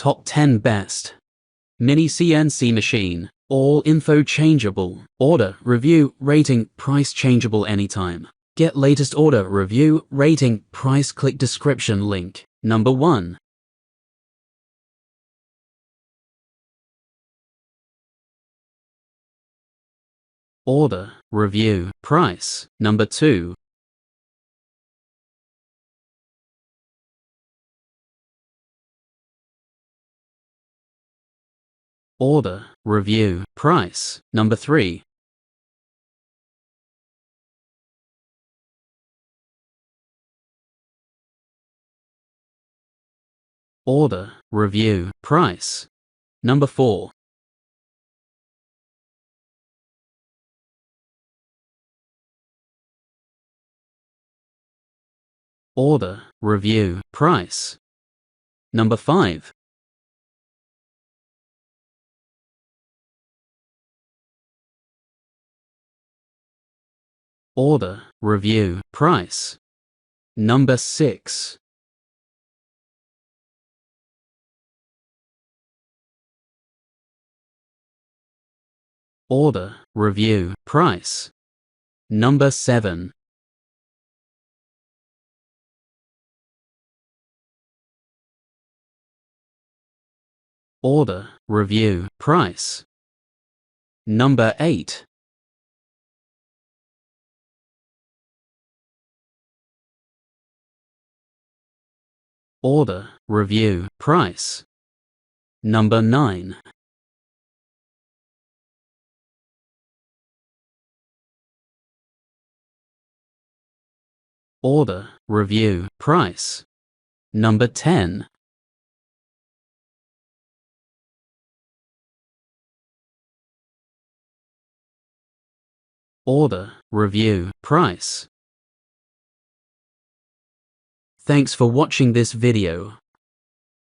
Top 10 Best Mini CNC Machine. All info changeable. Order, review, rating, price changeable anytime. Get latest order, review, rating, price, click description link. Number 1. Order, review, price. Number 2. Order, review, price. Number 3. Order, review, price. Number 4. Order, review, price. Number 5. Order, review, price. Number 6. Order, review, price. Number 7. Order, review, price. Number 8. Order, review, price. Number 9. Order, review, price. Number 10. Order, review, price. Thanks for watching this video.